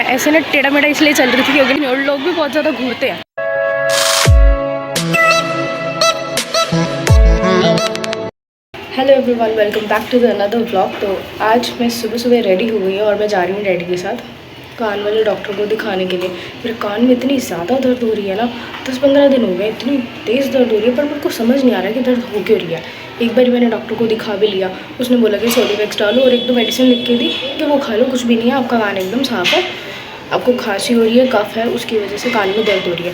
ऐसे ना टेढ़ा मेढ़ा इसलिए चल रही थी क्योंकि और लोग भी बहुत ज़्यादा घूरते हैं। Hello everyone, welcome back to the another vlog. तो आज मैं सुबह सुबह रेडी हो गई हूँ और मैं जा रही हूँ डैडी के साथ कान वाले डॉक्टर को दिखाने के लिए। मेरे कान में इतनी ज़्यादा दर्द हो रही है ना, 10-15 दिन हो गए, इतनी तेज़ दर्द हो रही है, पर मेरे को समझ नहीं आ रहा है कि दर्द हो क्यों रही है। एक बार मैंने डॉक्टर को दिखा भी लिया, उसने बोला कि सोलिवेक्स डालो और 1-2 मेडिसिन लिख के दी कि वो खा लो, कुछ भी नहीं है, आपका कान एकदम साफ़ है, आपको खांसी हो रही है, कफ है, उसकी वजह से कान में दर्द हो रही है।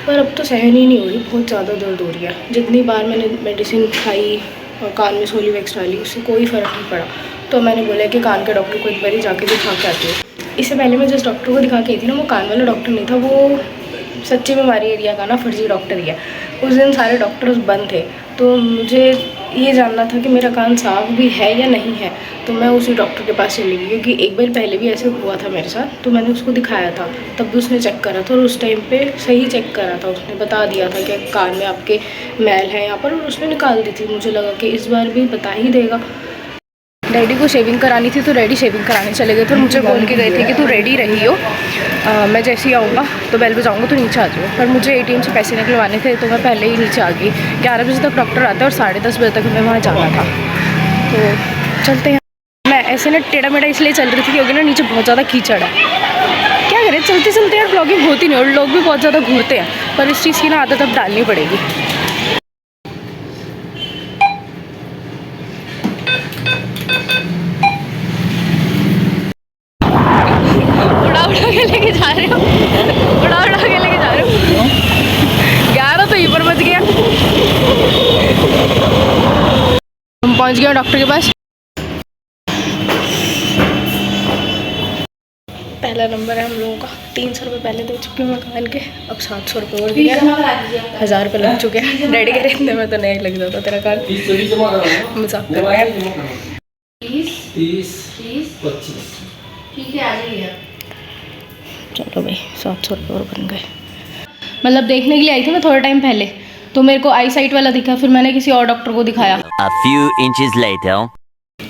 पर अब तो सहन ही नहीं हो रही, बहुत ज़्यादा दर्द हो रही है। जितनी बार मैंने मेडिसिन खाई और कान में सोलिवेक्स डाली, उससे कोई फ़र्क नहीं पड़ा। तो मैंने बोला कि कान के डॉक्टर को एक बार ही जाके दिखा के आती हूँ। इससे पहले मैं जिस डॉक्टर को दिखा के आई थी ना, वो कान वाला डॉक्टर नहीं था, वो सच्ची में हमारे एरिया का ना फर्जी डॉक्टर ही है। उस दिन सारे डॉक्टर्स बंद थे, तो मुझे ये जानना था कि मेरा कान साफ भी है या नहीं है। तो मैं उसी डॉक्टर के पास चली गई, क्योंकि एक बार पहले भी ऐसे हुआ था मेरे साथ, तो मैंने उसको दिखाया था, तब भी उसने चेक करा था और उस टाइम पे सही चेक करा था। उसने बता दिया था कि कान में आपके मैल है यहाँ पर, और उसने निकाल दी थी। मुझे लगा कि इस बार भी बता ही देगा। डैडी को शेविंग करानी थी, तो डैडी शेविंग कराने चले गए थे और मुझे बोल के गए थे कि तू रेडी रही हो, मैं जैसे ही आऊँगा तो बेल बजाऊँगा तो नीचे आ जाओ। पर मुझे ATM से पैसे निकलवाने थे, तो मैं पहले ही नीचे आ गई। 11 बजे तक डॉक्टर आता है और 10:30 बजे तक हमें वहाँ जाना था। तो चलते हैं। मैं ऐसे ना टेढ़ा मेढ़ा इसलिए चल रही थी क्योंकि ना नीचे बहुत ज़्यादा कीचड़ है। क्या करें, चलते चलते यार ब्लॉगिंग होती नहीं और लोग भी बहुत ज़्यादा घूरते हैं, पर इस चीज़ की ना आदत अब डालनी पड़ेगी। उड़ा के लेके जा रहे हो, उड़ा के लेके जा रहे हो। 11 तो ऊपर बच गया। हम पहुंच गए डॉक्टर के पास। पहला नंबर है हम लोगों का। 300 रुपये पहले दे चुके हैं कान के, अब 700 रुपये और दिया, 1000 रुपये लग चुके हैं। डैडी कह रहे इतने में तो नहीं लग जाता तेरा कान, मजाक कर रहे हैं। 30, 25 ठीक है, आ जाइए। चलो भाई, 700 रुपये और बन गए। मतलब देखने के लिए आई थी मैं थोड़ा टाइम पहले, तो मेरे को आई साइट वाला दिखा, फिर मैंने किसी और डॉक्टर को दिखाया। A few inches later.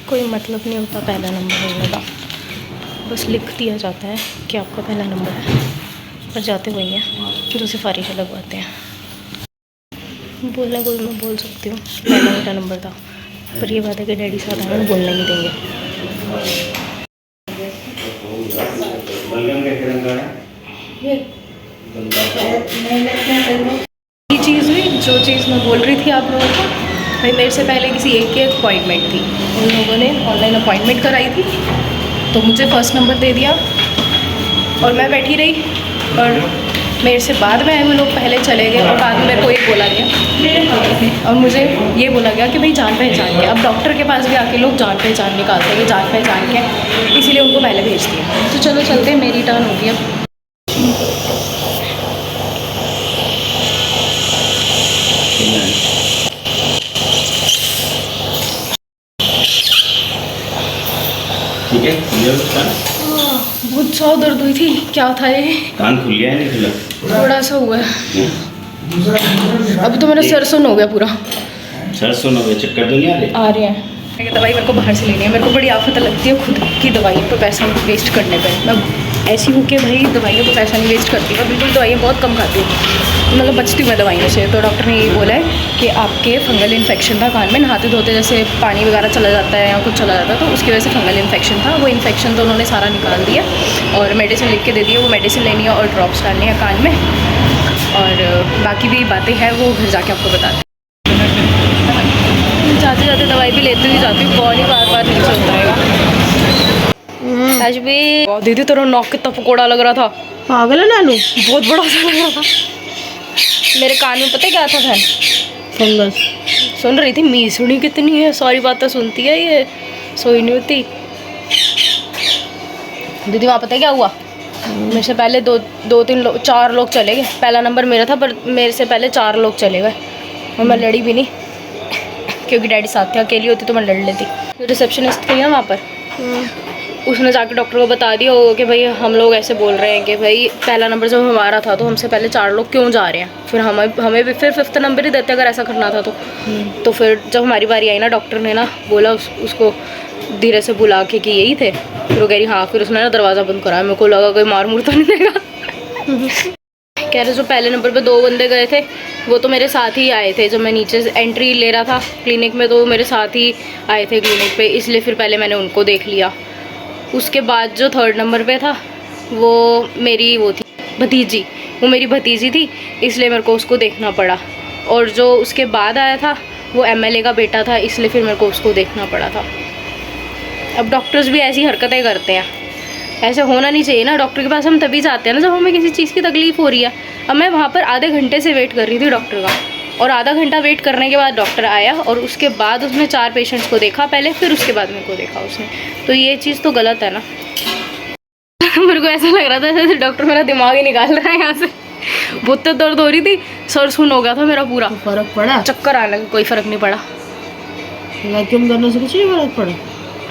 कोई मतलब नहीं होता पहला नंबर होने का, बस लिख दिया जाता है कि आपका पहला नंबर है, पर जाते वही हैं जो सिफारिश लगवाते हैं। बोलने को मैं बोल सकती हूँ पहला मेरा नंबर था, पर ये बात है कि डैडी साधारण बोलने नहीं देंगे। ये चीज़ हुई जो चीज़ मैं बोल रही थी आप लोगों को। भाई मेरे से पहले किसी एक की अपॉइंटमेंट थी, उन लोगों ने ऑनलाइन अपॉइंटमेंट कराई थी, तो मुझे फर्स्ट नंबर दे दिया और मैं बैठी रही, और मेरे से बाद में आए वो लोग पहले चले गए, और बाद में मेरे को ये बोला गया और मुझे ये बोला गया कि भाई जान पहचान के। अब डॉक्टर के पास भी आके लोग जान पहचान निकालते हैं कि जान पहचान के, इसीलिए उनको पहले भेज दिया। तो चलो चलते हैं, मेरी टर्न होगी अब। ठीक है, बहुत ज़्यादा दर्द हुई थी। क्या था ये? कान खुल गया है नहीं खुला? थोड़ा सा हुआ है। अब तो मेरा सर सुन हो गया पूरा। सर सुन हो गया, चक्कर तो नहीं आ रहे? आ रहे हैं। दवाई मेरे को बाहर से लेनी है। मेरे को बड़ी आफत लगती है खुद की दवाइयों पर पैसा वेस्ट करने पर। मैं ऐसी हूँ कि भाई दवाइयों पर पैसा नहीं वेस्ट करती। मैं बिल्कुल दवाइयाँ बहुत कम खाती हूँ, मतलब बचती हूँ मैं दवाइयों से। तो डॉक्टर ने ये बोला है कि आपके फंगल इन्फेक्शन था कान में, नहाते धोते जैसे पानी वगैरह चला जाता है या कुछ चला जाता है, तो उसकी वजह से फंगल इन्फेक्शन था। वो इन्फेक्शन तो उन्होंने सारा निकाल दिया और मेडिसिन लिख के दे दी है। वो मेडिसिन लेनी है और ड्रॉप्स डालनी है कान में, और बाकी भी बातें हैं वो घर जाके आपको बताते हैं। जाते जाते दवाई भी लेती हुई जाती हूँ, कौन ही बार बार नीचे उतरेगा। दीदी तेरा नाक कितना पकौड़ा लग रहा था। पागल है नानू, बहुत बड़ा सा लग रहा था। मेरे कान में पता क्या था बहन? फंगस। सुन रही थी, मीसुनी कितनी है, सारी बातें सुनती है ये, सोई नहीं होती। दीदी वहाँ पता है क्या हुआ? मेरे से पहले 4 लोग चले गए। पहला नंबर मेरा था, पर मेरे से पहले 4 लोग चले गए और मैं लड़ी भी नहीं, क्योंकि डैडी साथ थे। अकेली होती तो मैं लड़ लेती। जो रिसेप्शनिस्ट थी ना वहाँ पर, उसने जाके डॉक्टर को बता दिया कि भाई हम लोग ऐसे बोल रहे हैं कि भाई पहला नंबर जब हमारा था तो हमसे पहले 4 लोग क्यों जा रहे हैं, फिर हमें भी फिर 5th नंबर ही देते अगर ऐसा करना था तो फिर जब हमारी बारी आई ना, डॉक्टर ने ना बोला उसको धीरे से बुला के कि यही थे, फिर वो कह रही हाँ, फिर उसने ना दरवाज़ा बंद कराया, मेरे को लगा कोई मार मुर तो नहीं देगा। कह रहे जो पहले नंबर पे 2 बंदे गए थे वो तो मेरे साथ ही आए थे, जब मैं नीचे से एंट्री ले रहा था क्लिनिक में तो वो मेरे साथ ही आए थे क्लिनिक पे, इसलिए फिर पहले मैंने उनको देख लिया। उसके बाद जो 3rd नंबर पे था वो मेरी वो थी भतीजी, वो मेरी भतीजी थी, इसलिए मेरे को उसको देखना पड़ा। और जो उसके बाद आया था वो MLA का बेटा था, इसलिए फिर मेरे को उसको देखना पड़ा था। अब डॉक्टर्स भी ऐसी हरकतें करते हैं, ऐसे होना नहीं चाहिए ना। डॉक्टर के पास हम तभी जाते हैं ना जब हमें किसी चीज़ की तकलीफ़ हो रही है। अब मैं वहाँ पर आधे घंटे से वेट कर रही थी डॉक्टर का, और आधा घंटा वेट करने के बाद डॉक्टर आया और उसके बाद उसने 4 पेशेंट्स को देखा पहले, फिर उसके बाद मेरे को देखा उसने। तो ये चीज़ तो गलत है ना। मेरे को ऐसा लग रहा था जैसे डॉक्टर मेरा दिमाग ही निकाल रहा है यहाँ से। बहुत तो दर्द हो रही थी, सर सुन हो गया था मेरा पूरा। तो फर्क पड़ा? चक्कर आने लगा, कोई फ़र्क नहीं पड़ा। वैक्यूम करने से कुछ नहीं फर्क पड़ा?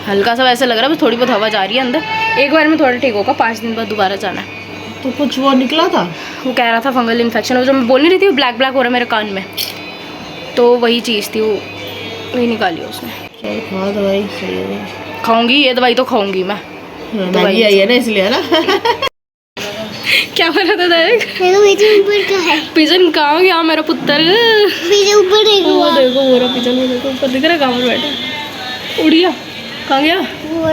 हल्का सा वैसे लग रहा है, बस थोड़ी बहुत हवा जा रही है अंदर। एक बार में थोड़ा ठीक होगा, 5 दिन बाद दोबारा जाना है। तो कुछ वो निकला था? वो कह रहा था फंगल इन्फेक्शन, वो जो मैं बोल नहीं रही थी ब्लैक ब्लैक हो रहा है मेरे कान में, तो वही चीज़ थी, वो वही निकाली उसने। चल खा दवाई, सही है। खाऊंगी ये दवाई तो खाऊंगी मैं। दवाई आई है ना इसलिए ना। क्या बोला था डायरेक्ट? पिजन कहाँ गया मेरा पुत्र? ऊपर वो देखो वो रहा पिजन, वो देखो ऊपर दिख रहा है, कहाँ पर बैठा उड़ गया। कहाँ गया? वो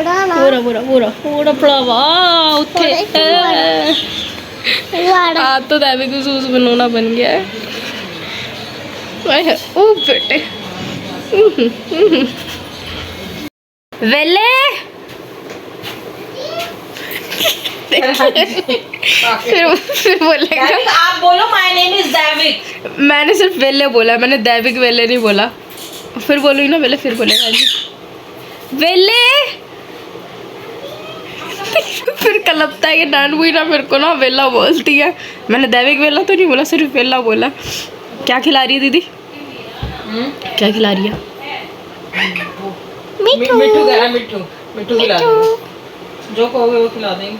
पड़ा वाह उठे। आज तो दैवी को सूस बनोना बन गया है। ओ बेटे वेले फिर बोलेगा आप बोलो माय नेम इज दैविक। मैंने सिर्फ वेले बोला, मैंने दैविक वेले नहीं बोला। फिर बोलूँगी ना वेले, फिर बोलेगा वेले। फिर कलपता है कि डांट हुई ना मेरे को ना, वेला बोलती है। मैंने दैविक वेला तो नहीं बोला, सिर्फ वेला बोला। क्या खिला रही है दीदी? क्या खिला रही है? मिठू मिठू खिला देंगे, जो कहोगे वो खिला देंगे।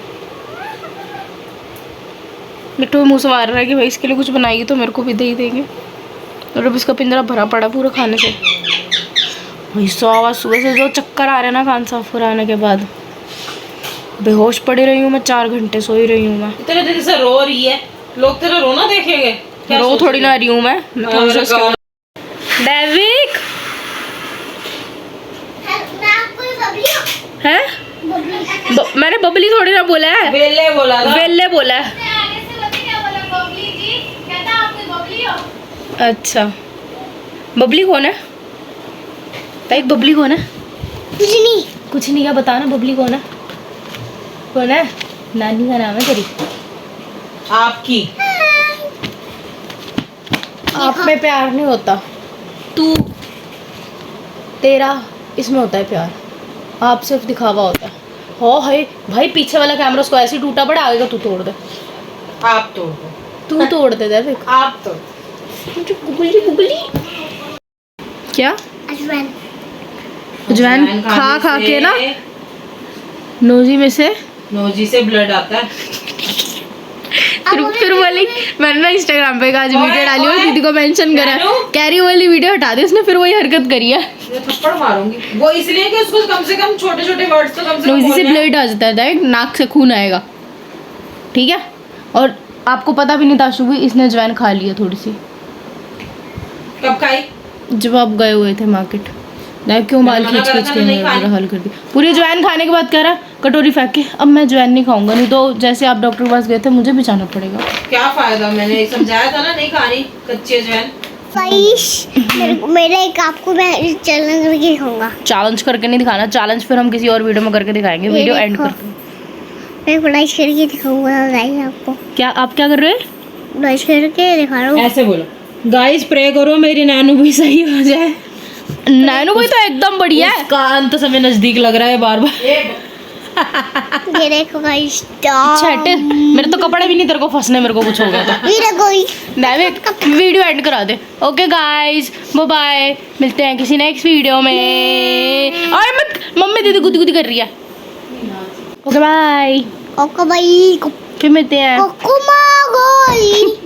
मिट्टू मुँह से मार रहा है कि भाई इसके लिए कुछ बनाएगी तो मेरे को भी दे ही देंगे। और अब इसका पिंजरा भरा पड़ा पूरा खाने से। भाई सुबह से जो चक्कर आ रहे हैं ना कान साफ कराने के बाद, बेहोश पड़ी रही हूँ मैं, 4 घंटे सोई रही हूँ मैं। इतने देर से रो रही है, लोग तेरा रोना देखेंगे। रो थोड़ी ना रही हूँ मैं डेविक है। मैंने बबली थोड़ी ना बोला है, वेले बोला था। वेले बोला है। अच्छा बबली कौन है? ताई बबली कौन है? कुछ नहीं क्या बताना, बबली कौन है? कौन है? नानी का नाम है तेरी? आपकी आप में प्यार नहीं होता, तू तेरा इसमें होता है प्यार, आप सिर्फ दिखावा होता है। हो है भाई, पीछे वाला कैमरा उसको ऐसे टूटा पड़ा, आगे का तू तोड़ दे। आप तोड़ दो, तू तोड़ दे दैविक। आप तोड़। बुगली क्या? अजवाइन खा खा के ना नोजी में से नोजी से ब्लड आता है। फिर वाली मैंने ना इंस्टाग्राम पे आज वीडियो डाली और दीदी को मेंशन करा, कह रही वाली वीडियो हटा दी उसने, फिर वही हरकत करी है। थप्पड़ मारूंगी वो इसलिए कि उसको कम से कम छोटे छोटे वर्ड्स तो कम से कम नोजी से ब्लड आ जाता है, डायरेक्ट नाक से खून आएगा, ठीक है। और आपको पता भी नहीं था शुभी इसने अजवाइन खा ली है थोड़ी सी। कब खाई? जब आप गए हुए थे मार्केट, नहीं क्यों बाल खींच खींच के मेरा बुरा हाल कर दी। पूरी अजवाइन खाने के बाद कह रहा कटोरी फेंक के, अब मैं अजवाइन नहीं खाऊंगा, नहीं तो जैसे आप डॉक्टर के पास गए थे मुझे भी जाना पड़ेगा। क्या फायदा, मैंने समझाया था ना नहीं खानी कच्ची अजवाइन। मेरे एक आपको मैं चैलेंज करके दिखाऊंगा। चैलेंज करके नहीं दिखाना, चैलेंज फिर हम किसी और वीडियो में करके दिखाएंगे, वीडियो एंड करके। मैं ब्रश करके दिखाऊंगा गाइस आपको। क्या आप क्या कर रहे हैं? ब्रश करके दिखा रहा हूँ। ऐसे बोलो गाइस, प्रे करो मेरी नैनू भी सही हो जाए। नैनू भाई तो एकदम बढ़िया है। उसका अंत समय नजदीक लग रहा है बार बार। ये देखो गाइस, छट मेरे तो कपड़े भी नहीं तेरे को फंसने, मेरे को कुछ होगा तो। ये देखो दैविक वीडियो एंड करा दे। ओके गाइस बाय बाय, मिलते हैं किसी नेक्स्ट वीडियो में। और मत मम्मी दीदी गुदी गुदी कर रही है। ओके बाय, कोको भाई, फिर मिलते हैं। कोको मागोई।